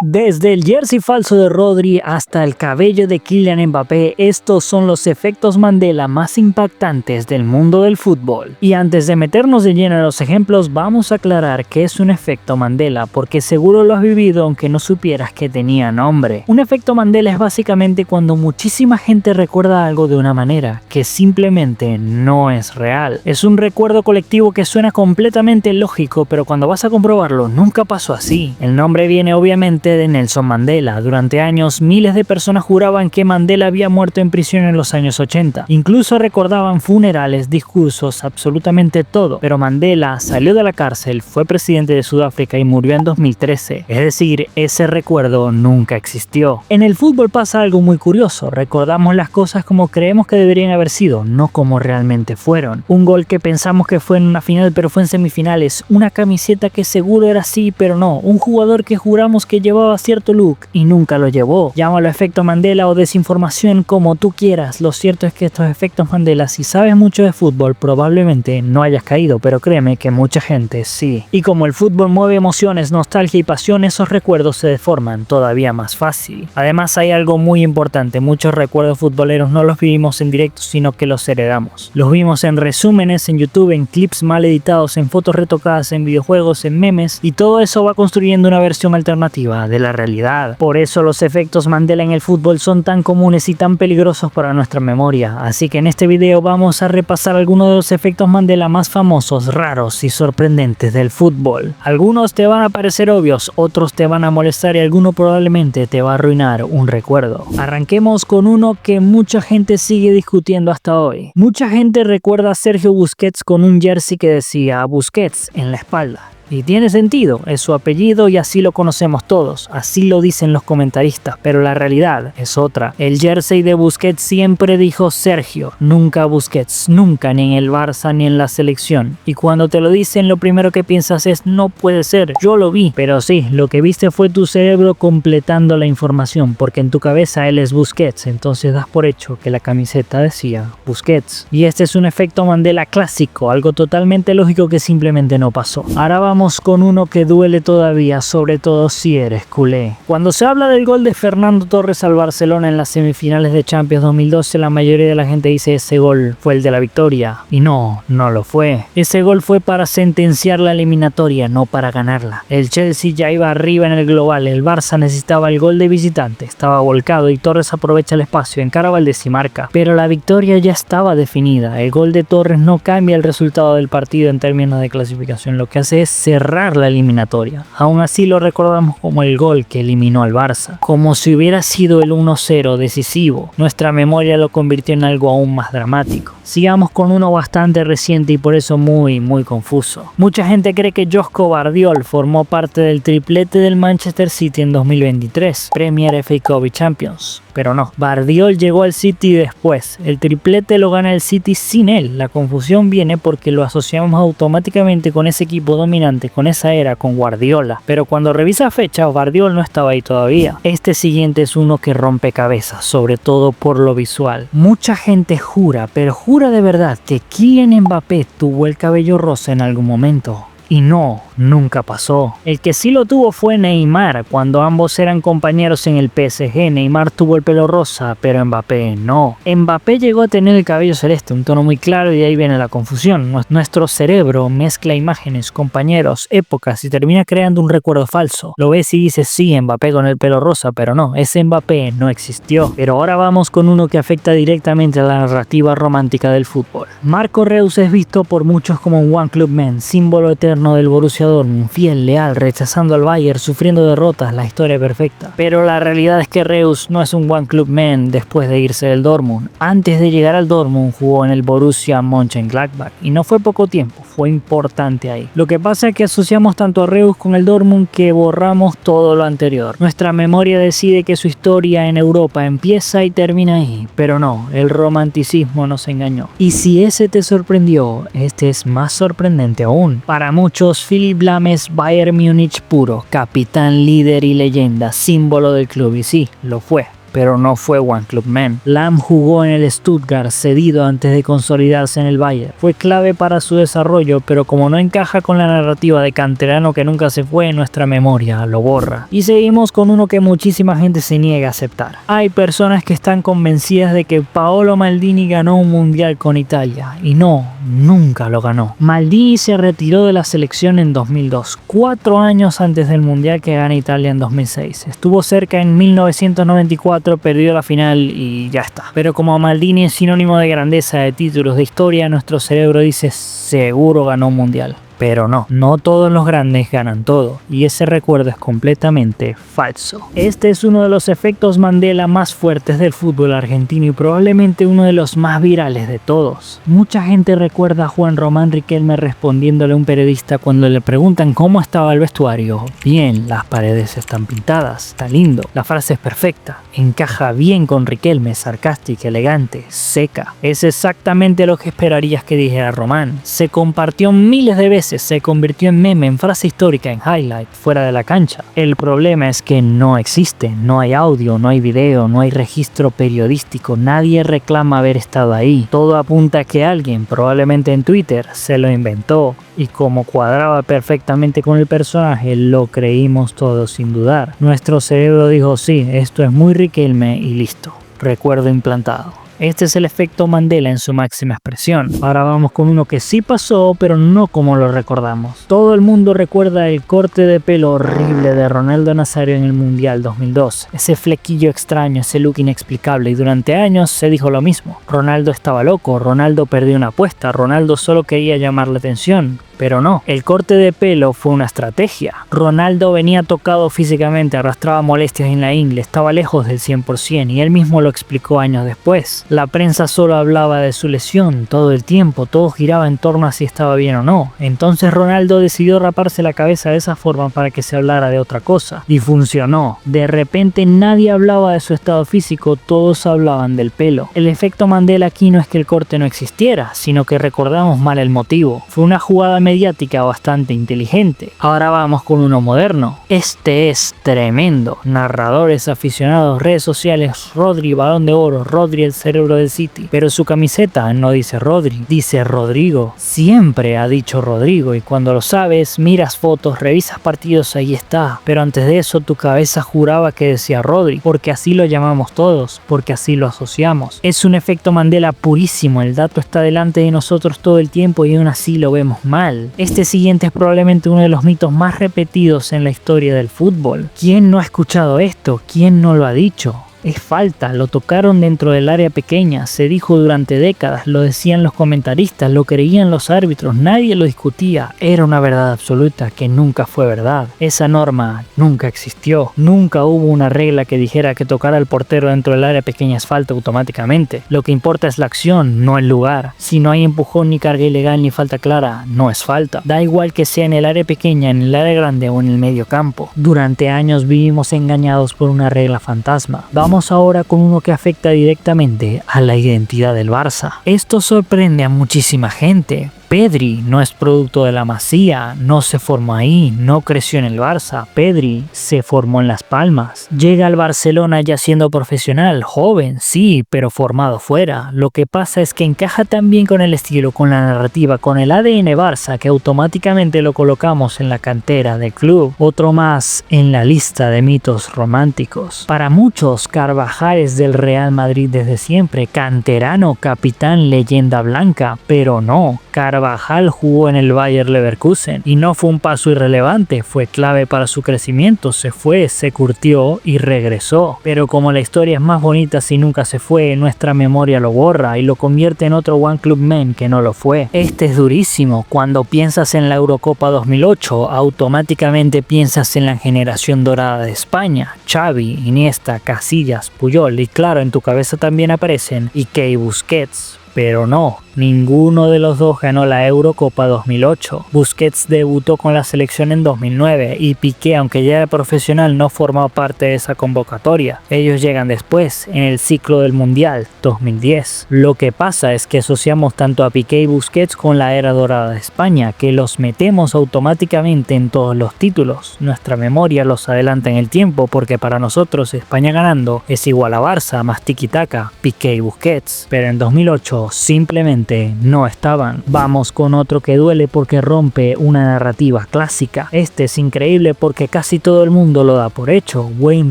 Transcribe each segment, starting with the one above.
Desde el jersey falso de Rodri hasta el cabello de Kylian Mbappé, estos son los efectos Mandela más impactantes del mundo del fútbol. Y antes de meternos de lleno en los ejemplos, vamos a aclarar qué es un efecto Mandela, porque seguro lo has vivido aunque no supieras que tenía nombre. Un efecto Mandela es básicamente cuando muchísima gente recuerda algo de una manera que simplemente no es real. Es un recuerdo colectivo que suena completamente lógico, pero cuando vas a comprobarlo nunca pasó así. El nombre viene obviamente de Nelson Mandela. Durante años, miles de personas juraban que Mandela había muerto en prisión en los años 80. Incluso recordaban funerales, discursos, absolutamente todo. Pero Mandela salió de la cárcel, fue presidente de Sudáfrica y murió en 2013. Es decir, ese recuerdo nunca existió. En el fútbol pasa algo muy curioso. Recordamos las cosas como creemos que deberían haber sido, no como realmente fueron. Un gol que pensamos que fue en una final, pero fue en semifinales. Una camiseta que seguro era así, pero no. Un jugador que juramos que llevaba cierto look y nunca lo llevó. Llámalo efecto Mandela o desinformación, como tú quieras. Lo cierto es que estos efectos Mandela, si sabes mucho de fútbol, probablemente no hayas caído, pero créeme que mucha gente sí. Y como el fútbol mueve emociones, nostalgia y pasión, esos recuerdos se deforman todavía más fácil. Además, hay algo muy importante: muchos recuerdos futboleros no los vivimos en directo, sino que los heredamos. Los vimos en resúmenes, en YouTube, en clips mal editados, en fotos retocadas, en videojuegos, en memes, y todo eso va construyendo una versión alternativa de la realidad. Por eso los efectos Mandela en el fútbol son tan comunes y tan peligrosos para nuestra memoria. Así que en este video vamos a repasar algunos de los efectos Mandela más famosos, raros y sorprendentes del fútbol. Algunos te van a parecer obvios, otros te van a molestar y alguno probablemente te va a arruinar un recuerdo. Arranquemos con uno que mucha gente sigue discutiendo hasta hoy. Mucha gente recuerda a Sergio Busquets con un jersey que decía Busquets en la espalda. Y tiene sentido, es su apellido y así lo conocemos todos, así lo dicen los comentaristas, pero la realidad es otra. El jersey de Busquets siempre dijo Sergio, nunca Busquets, nunca, ni en el Barça ni en la selección. Y cuando te lo dicen, lo primero que piensas es no puede ser, yo lo vi. Pero sí, lo que viste fue tu cerebro completando la información, porque en tu cabeza él es Busquets, entonces das por hecho que la camiseta decía Busquets. Y este es un efecto Mandela clásico, algo totalmente lógico que simplemente no pasó. Ahora vamos con uno que duele todavía, sobre todo si eres culé. Cuando se habla del gol de Fernando Torres al Barcelona en las semifinales de Champions 2012, la mayoría de la gente dice ese gol fue el de la victoria. Y no, no lo fue. Ese gol fue para sentenciar la eliminatoria, no para ganarla. El Chelsea ya iba arriba en el global, el Barça necesitaba el gol de visitante, estaba volcado y Torres aprovecha el espacio, encara a Valdés y marca. Pero la victoria ya estaba definida. El gol de Torres no cambia el resultado del partido en términos de clasificación, lo que hace es cerrar la eliminatoria. Aún así lo recordamos como el gol que eliminó al Barça, como si hubiera sido el 1-0 decisivo. Nuestra memoria lo convirtió en algo aún más dramático. Sigamos con uno bastante reciente y por eso muy confuso. Mucha gente cree que Joško Vardiol formó parte del triplete del Manchester City en 2023, Premier, FA Cup y Champions. Pero no, Vardiol llegó al City después. El triplete lo gana el City sin él. La confusión viene porque lo asociamos automáticamente con ese equipo dominante, con esa era, con Guardiola. Pero cuando revisa fechas, Vardiol no estaba ahí todavía. Este siguiente es uno que rompe cabezas, sobre todo por lo visual. Mucha gente jura, pero jura de verdad, que Kylian Mbappé tuvo el cabello rosa en algún momento. Y no, nunca pasó. El que sí lo tuvo fue Neymar. Cuando ambos eran compañeros en el PSG, Neymar tuvo el pelo rosa, pero Mbappé no. Mbappé llegó a tener el cabello celeste, un tono muy claro, y de ahí viene la confusión. Nuestro cerebro mezcla imágenes, compañeros, épocas y termina creando un recuerdo falso. Lo ves y dices sí, Mbappé con el pelo rosa, pero no, ese Mbappé no existió. Pero ahora vamos con uno que afecta directamente a la narrativa romántica del fútbol. Marco Reus es visto por muchos como un One Club Man, símbolo eterno del Borussia Dortmund, fiel, leal, rechazando al Bayern, sufriendo derrotas, la historia perfecta. Pero la realidad es que Reus no es un One Club Man después de irse del Dortmund. Antes de llegar al Dortmund jugó en el Borussia Mönchengladbach y no fue poco tiempo, fue importante ahí. Lo que pasa es que asociamos tanto a Reus con el Dortmund que borramos todo lo anterior. Nuestra memoria decide que su historia en Europa empieza y termina ahí, pero no, el romanticismo nos engañó. Y si ese te sorprendió, este es más sorprendente aún. Para muchos, Philipp Lahm es Bayern Múnich puro, capitán, líder y leyenda, símbolo del club, y sí, lo fue. pero no fue One Club Man. Lahm jugó en el Stuttgart cedido antes de consolidarse en el Bayern. Fue clave para su desarrollo, pero como no encaja con la narrativa de canterano que nunca se fue, nuestra memoria lo borra. Y seguimos con uno que muchísima gente se niega a aceptar. Hay personas que están convencidas de que Paolo Maldini ganó un mundial con Italia, y no, nunca lo ganó. Maldini se retiró de la selección en 2002, 4 años antes del mundial que gana Italia en 2006. Estuvo cerca en 1994, perdió la final y ya está. Pero como Maldini es sinónimo de grandeza, de títulos, de historia, nuestro cerebro dice seguro ganó un mundial. Pero no todos los grandes ganan todo, y ese recuerdo es completamente falso. Este es uno de los efectos Mandela más fuertes del fútbol argentino y probablemente uno de los más virales de todos. Mucha gente recuerda a Juan Román Riquelme respondiéndole a un periodista cuando le preguntan cómo estaba el vestuario. Bien, las paredes están pintadas, está lindo, la frase es perfecta, encaja bien con Riquelme, sarcástica, elegante, seca. Es exactamente lo que esperarías que dijera Román. Se compartió miles de veces, se convirtió en meme, en frase histórica, en highlight, fuera de la cancha. El problema es que no existe, no hay audio, no hay video, no hay registro periodístico, nadie reclama haber estado ahí. Todo apunta a que alguien, probablemente en Twitter, se lo inventó y como cuadraba perfectamente con el personaje, lo creímos todos sin dudar. Nuestro cerebro dijo sí, esto es muy Riquelme y listo. Recuerdo implantado. Este es el efecto Mandela en su máxima expresión. Ahora vamos con uno que sí pasó, pero no como lo recordamos. Todo el mundo recuerda el corte de pelo horrible de Ronaldo Nazario en el Mundial 2002. Ese flequillo extraño, ese look inexplicable, y durante años se dijo lo mismo. Ronaldo estaba loco, Ronaldo perdió una apuesta, Ronaldo solo quería llamar la atención. Pero no, el corte de pelo fue una estrategia. Ronaldo venía tocado físicamente, arrastraba molestias en la ingle, estaba lejos del 100% y él mismo lo explicó años después. La prensa solo hablaba de su lesión todo el tiempo, todo giraba en torno a si estaba bien o no. Entonces Ronaldo decidió raparse la cabeza de esa forma para que se hablara de otra cosa. Y funcionó. De repente nadie hablaba de su estado físico, todos hablaban del pelo. El efecto Mandela aquí no es que el corte no existiera, sino que recordamos mal el motivo. Fue una jugada mediática bastante inteligente. Ahora vamos con uno moderno. Este es tremendo. Narradores, aficionados, redes sociales, Rodri, Balón de Oro, Rodri el cerebro del City. Pero su camiseta no dice Rodri, dice Rodrigo. Siempre ha dicho Rodrigo y cuando lo sabes, miras fotos, revisas partidos, ahí está. Pero antes de eso tu cabeza juraba que decía Rodri, porque así lo llamamos todos, porque así lo asociamos. Es un efecto Mandela purísimo, el dato está delante de nosotros todo el tiempo y aún así lo vemos mal. Este siguiente es probablemente uno de los mitos más repetidos en la historia del fútbol. ¿Quién no ha escuchado esto? ¿Quién no lo ha dicho? Es falta, lo tocaron dentro del área pequeña, se dijo durante décadas, lo decían los comentaristas, lo creían los árbitros, nadie lo discutía, era una verdad absoluta que nunca fue verdad. Esa norma nunca existió, nunca hubo una regla que dijera que tocar al portero dentro del área pequeña es falta automáticamente. Lo que importa es la acción, no el lugar. Si no hay empujón, ni carga ilegal, ni falta clara, no es falta. Da igual que sea en el área pequeña, en el área grande o en el medio campo. Durante años vivimos engañados por una regla fantasma. Vamos ahora con uno que afecta directamente a la identidad del Barça. Esto sorprende a muchísima gente. Pedri no es producto de la Masía, no se formó ahí, no creció en el Barça. Pedri se formó en Las Palmas. Llega al Barcelona ya siendo profesional, joven, sí, pero formado fuera. Lo que pasa es que encaja tan bien con el estilo, con la narrativa, con el ADN Barça que automáticamente lo colocamos en la cantera del club. Otro más en la lista de mitos románticos. Para muchos, Carvajal es del Real Madrid desde siempre, canterano, capitán, leyenda blanca, pero no. Carvajal jugó en el Bayer Leverkusen y no fue un paso irrelevante, fue clave para su crecimiento, se fue, se curtió y regresó. Pero como la historia es más bonita si nunca se fue, nuestra memoria lo borra y lo convierte en otro One Club Man que no lo fue. Este es durísimo, cuando piensas en la Eurocopa 2008, automáticamente piensas en la generación dorada de España, Xavi, Iniesta, Casillas, Puyol y claro, en tu cabeza también aparecen Ike y Busquets. Pero no, ninguno de los dos ganó la Eurocopa 2008. Busquets debutó con la selección en 2009 y Piqué, aunque ya era profesional, no formaba parte de esa convocatoria. Ellos llegan después, en el ciclo del Mundial 2010. Lo que pasa es que asociamos tanto a Piqué y Busquets con la era dorada de España, que los metemos automáticamente en todos los títulos. Nuestra memoria los adelanta en el tiempo porque para nosotros España ganando es igual a Barça más tiki-taka, Piqué y Busquets. Pero en 2008 simplemente no estaban. Vamos con otro que duele porque rompe una narrativa clásica. Este es increíble porque casi todo el mundo lo da por hecho. Wayne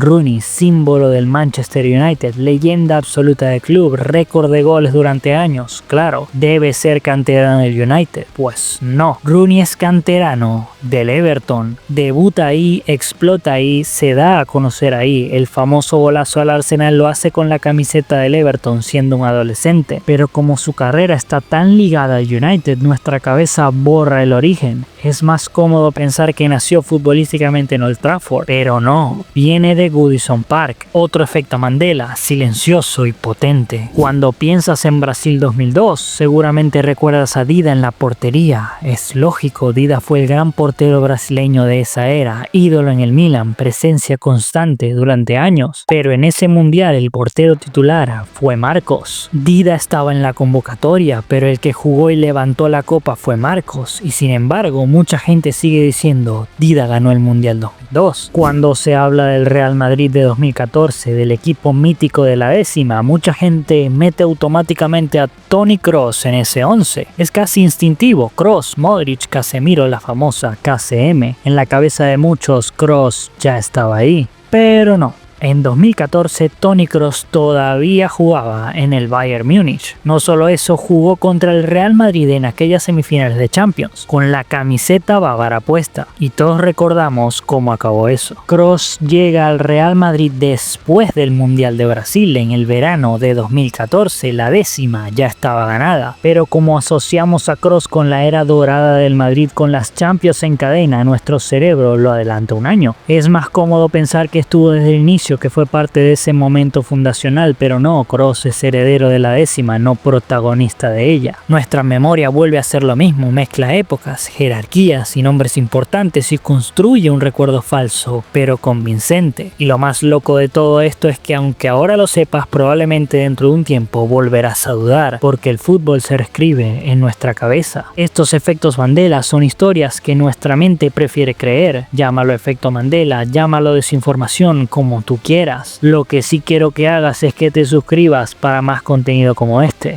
Rooney, símbolo del Manchester United, leyenda absoluta del club, récord de goles durante años. Claro, debe ser canterano del United. Pues no, Rooney es canterano del Everton. Debuta ahí, explota ahí, se da a conocer ahí. El famoso golazo al Arsenal lo hace con la camiseta del Everton siendo un adolescente. Pero como su carrera está tan ligada al United, nuestra cabeza borra el origen. Es más cómodo pensar que nació futbolísticamente en Old Trafford, pero no, viene de Goodison Park. Otro efecto Mandela, silencioso y potente. Cuando piensas en Brasil 2002, seguramente recuerdas a Dida en la portería. Es lógico, Dida fue el gran portero brasileño de esa era, ídolo en el Milan, presencia constante durante años. Pero en ese mundial el portero titular fue Marcos. Dida estaba en la convocatoria, pero el que jugó y levantó la copa fue Marcos, y sin embargo mucha gente sigue diciendo Dida ganó el Mundial 2002. Cuando se habla del Real Madrid de 2014, del equipo mítico de la décima, mucha gente mete automáticamente a Toni Kroos en ese 11. Es casi instintivo, Kroos, Modric, Casemiro, la famosa KCM. En la cabeza de muchos, Kroos ya estaba ahí, pero no. En 2014, Toni Kroos todavía jugaba en el Bayern Múnich. No solo eso, jugó contra el Real Madrid en aquellas semifinales de Champions, con la camiseta bávara puesta. Y todos recordamos cómo acabó eso. Kroos llega al Real Madrid después del Mundial de Brasil, en el verano de 2014. La décima ya estaba ganada. Pero como asociamos a Kroos con la era dorada del Madrid, con las Champions en cadena, nuestro cerebro lo adelanta un año. Es más cómodo pensar que estuvo desde el inicio, que fue parte de ese momento fundacional, pero no, Kroos es heredero de la décima, no protagonista de ella. Nuestra memoria vuelve a hacer lo mismo, mezcla épocas, jerarquías y nombres importantes y construye un recuerdo falso, pero convincente. Y lo más loco de todo esto es que aunque ahora lo sepas, probablemente dentro de un tiempo volverás a dudar, porque el fútbol se reescribe en nuestra cabeza. Estos efectos Mandela son historias que nuestra mente prefiere creer. Llámalo efecto Mandela, llámalo desinformación, como tú quieras. Lo que sí quiero que hagas es que te suscribas para más contenido como este.